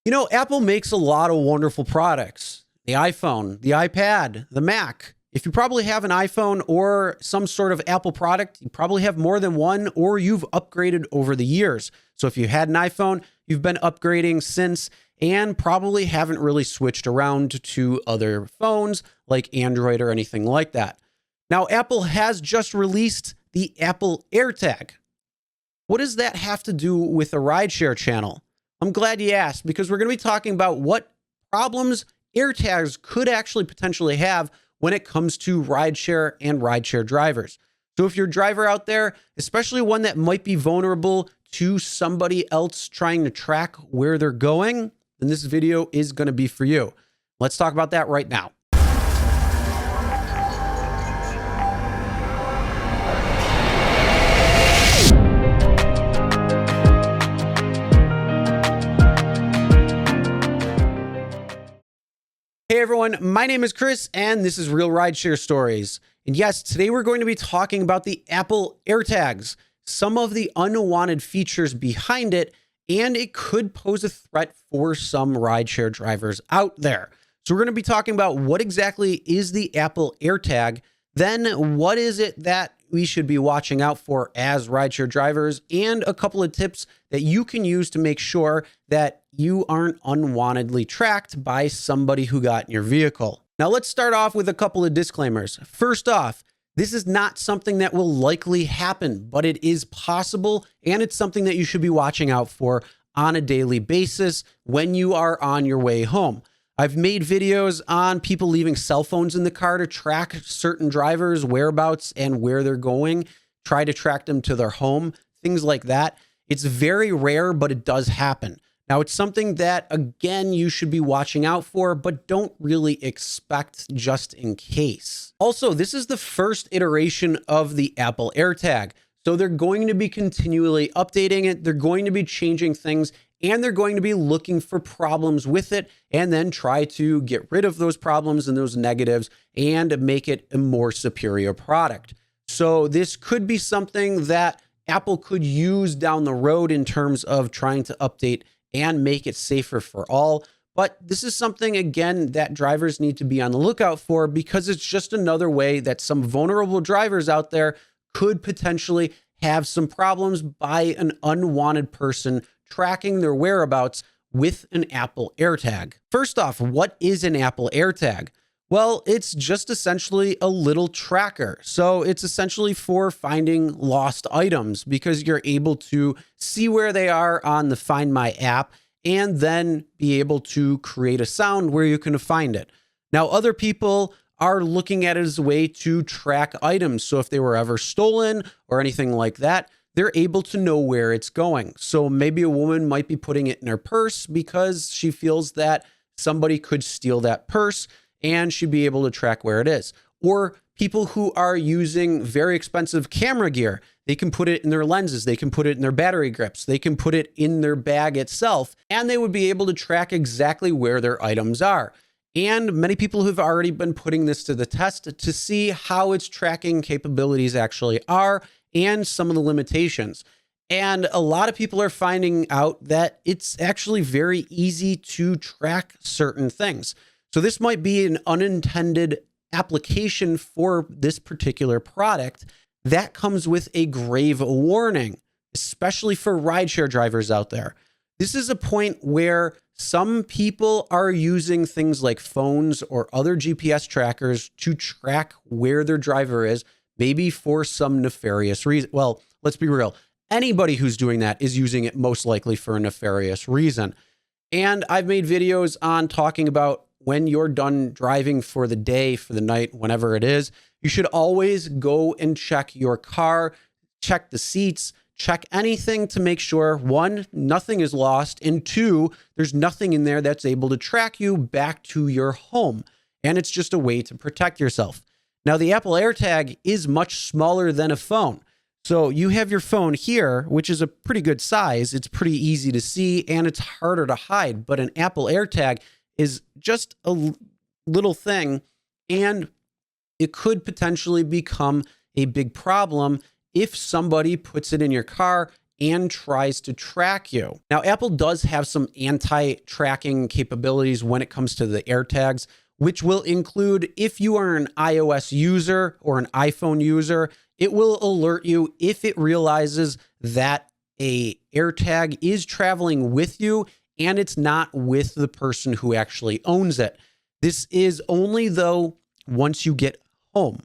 You know, Apple makes a lot of wonderful products. The iPhone, the iPad, the Mac. If you probably have an iPhone or some sort of Apple product, you probably have more than one or you've upgraded over the years. So if you had an iPhone, you've been upgrading since and probably haven't really switched around to other phones like Android or anything like that. Now, Apple has just released the Apple AirTag. What does that have to do with a rideshare channel? I'm glad you asked, because we're going to be talking about what problems AirTags could actually potentially have when it comes to rideshare and rideshare drivers. So if you're a driver out there, especially one that might be vulnerable to somebody else trying to track where they're going, then this video is going to be for you. Let's talk about that right now. Hey everyone, my name is Chris and this is Real Rideshare Stories. And yes, today we're going to be talking about the Apple AirTags, some of the unwanted features behind it, and it could pose a threat for some rideshare drivers out there. So we're going to be talking about what exactly is the Apple AirTag, then what is it that we should be watching out for as rideshare drivers, and a couple of tips that you can use to make sure that you aren't unwantedly tracked by somebody who got in your vehicle. Now let's start off with a couple of disclaimers. First off, this is not something that will likely happen, but it is possible, and it's something that you should be watching out for on a daily basis when you are on your way home. I've made videos on people leaving cell phones in the car to track certain drivers' whereabouts and where they're going, try to track them to their home, things like that. It's very rare, but it does happen. Now, it's something that, again, you should be watching out for, but don't really expect just in case. Also, this is the first iteration of the Apple AirTag. So they're going to be continually updating it. They're going to be changing things, and they're going to be looking for problems with it and then try to get rid of those problems and those negatives and make it a more superior product. So this could be something that Apple could use down the road in terms of trying to update and make it safer for all. But this is something, again, that drivers need to be on the lookout for, because it's just another way that some vulnerable drivers out there could potentially have some problems by an unwanted person tracking their whereabouts with an Apple AirTag. First off, what is an Apple AirTag? Well, it's just essentially a little tracker. So it's essentially for finding lost items, because you're able to see where they are on the Find My app and then be able to create a sound where you can find it. Now, other people are looking at it as a way to track items. So if they were ever stolen or anything like that, they're able to know where it's going. So maybe a woman might be putting it in her purse because she feels that somebody could steal that purse, and she'd be able to track where it is. Or people who are using very expensive camera gear, they can put it in their lenses, they can put it in their battery grips, they can put it in their bag itself, and they would be able to track exactly where their items are. And many people have already been putting this to the test to see how its tracking capabilities actually are and some of the limitations. And a lot of people are finding out that it's actually very easy to track certain things. So this might be an unintended application for this particular product that comes with a grave warning, especially for rideshare drivers out there. This is a point where some people are using things like phones or other GPS trackers to track where their driver is, maybe for some nefarious reason. Well, let's be real. Anybody who's doing that is using it most likely for a nefarious reason. And I've made videos on talking about when you're done driving for the day, for the night, whenever it is, you should always go and check your car, check the seats, check anything to make sure, one, nothing is lost, and two, there's nothing in there that's able to track you back to your home. And it's just a way to protect yourself. Now, the Apple AirTag is much smaller than a phone. So you have your phone here, which is a pretty good size. It's pretty easy to see, and it's harder to hide. But an Apple AirTag is just a little thing, and it could potentially become a big problem if somebody puts it in your car and tries to track you. Now, Apple does have some anti-tracking capabilities when it comes to the AirTags, which will include if you are an iOS user or an iPhone user, it will alert you if it realizes that a AirTag is traveling with you and it's not with the person who actually owns it. This is only though once you get home,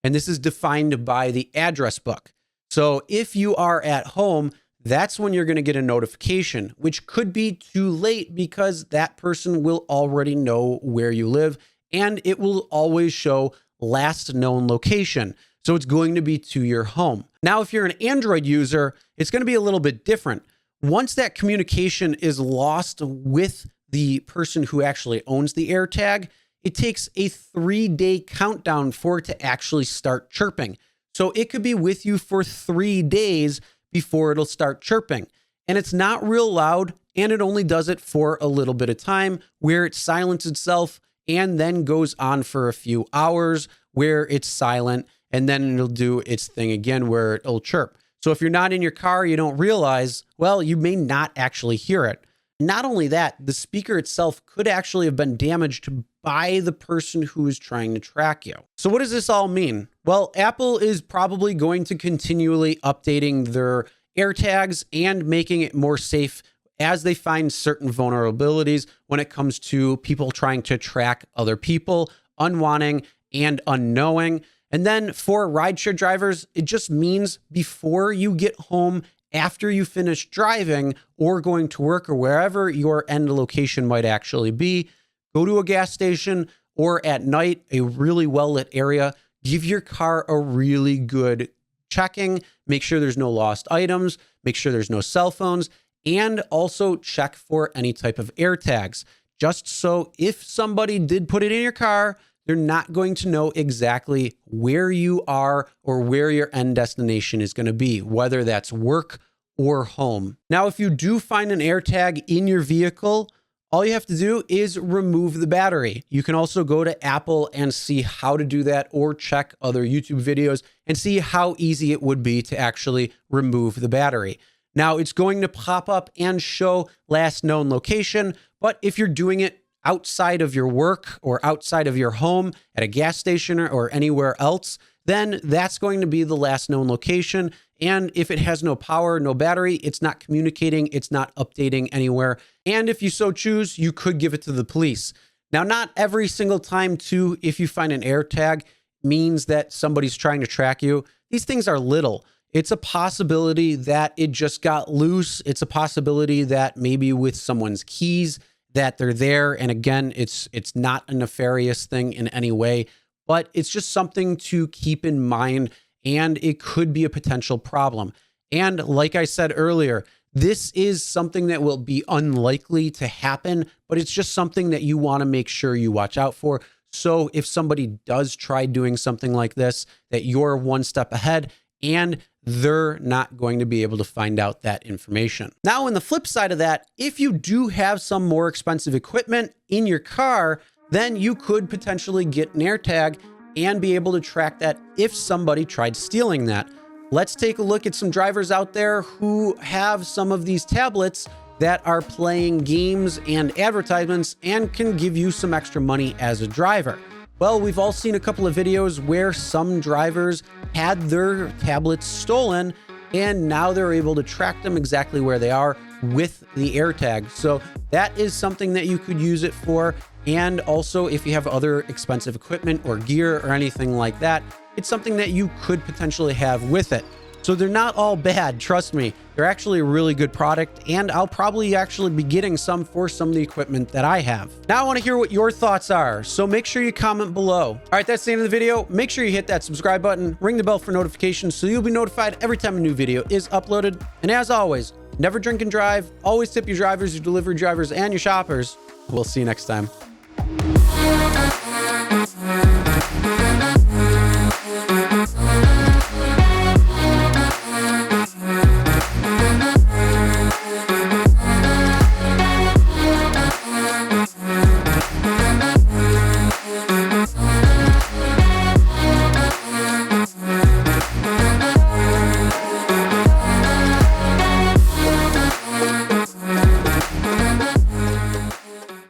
and this is defined by the address book. So if you are at home, that's when you're going to get a notification, which could be too late because that person will already know where you live and it will always show last known location. So it's going to be to your home. Now, if you're an Android user, it's going to be a little bit different. Once that communication is lost with the person who actually owns the AirTag, it takes a 3-day countdown for it to actually start chirping. So it could be with you for 3 days before it'll start chirping. And it's not real loud, and it only does it for a little bit of time where it silences itself and then goes on for a few hours where it's silent, and then it'll do its thing again where it'll chirp. So if you're not in your car, you don't realize, well, you may not actually hear it. Not only that, the speaker itself could actually have been damaged by the person who is trying to track you. So what does this all mean? Well, Apple is probably going to continually updating their AirTags and making it more safe as they find certain vulnerabilities when it comes to people trying to track other people, unwanting and unknowing. And then for rideshare drivers, it just means before you get home, after you finish driving or going to work or wherever your end location might actually be, go to a gas station or at night, a really well-lit area, give your car a really good checking, make sure there's no lost items, make sure there's no cell phones, and also check for any type of AirTags. Just so if somebody did put it in your car, they're not going to know exactly where you are or where your end destination is going to be, whether that's work or home. Now, if you do find an AirTag in your vehicle, all you have to do is remove the battery. You can also go to Apple and see how to do that, or check other YouTube videos and see how easy it would be to actually remove the battery. Now, it's going to pop up and show last known location, but if you're doing it outside of your work or outside of your home at a gas station or anywhere else, then that's going to be the last known location. And if it has no power, no battery, it's not communicating, it's not updating anywhere. And if you so choose, you could give it to the police. Now, not every single time too, if you find an AirTag, means that somebody's trying to track you. These things are little. It's a possibility that it just got loose. It's a possibility that maybe with someone's keys, that they're there. And again, it's not a nefarious thing in any way, but it's just something to keep in mind, and it could be a potential problem. And like I said earlier, this is something that will be unlikely to happen, but it's just something that you want to make sure you watch out for. So if somebody does try doing something like this, that you're one step ahead and they're not going to be able to find out that information. Now, on the flip side of that, if you do have some more expensive equipment in your car, then you could potentially get an AirTag and be able to track that if somebody tried stealing that. Let's take a look at some drivers out there who have some of these tablets that are playing games and advertisements and can give you some extra money as a driver. Well, we've all seen a couple of videos where some drivers had their tablets stolen and now they're able to track them exactly where they are with the AirTag. So that is something that you could use it for. And also, if you have other expensive equipment or gear or anything like that, it's something that you could potentially have with it. So they're not all bad, trust me. They're actually a really good product, and I'll probably actually be getting some for some of the equipment that I have. Now I want to hear what your thoughts are, so make sure you comment below. All right, that's the end of the video. Make sure you hit that subscribe button, ring the bell for notifications so you'll be notified every time a new video is uploaded. And as always, never drink and drive. Always tip your drivers, your delivery drivers, and your shoppers. We'll see you next time.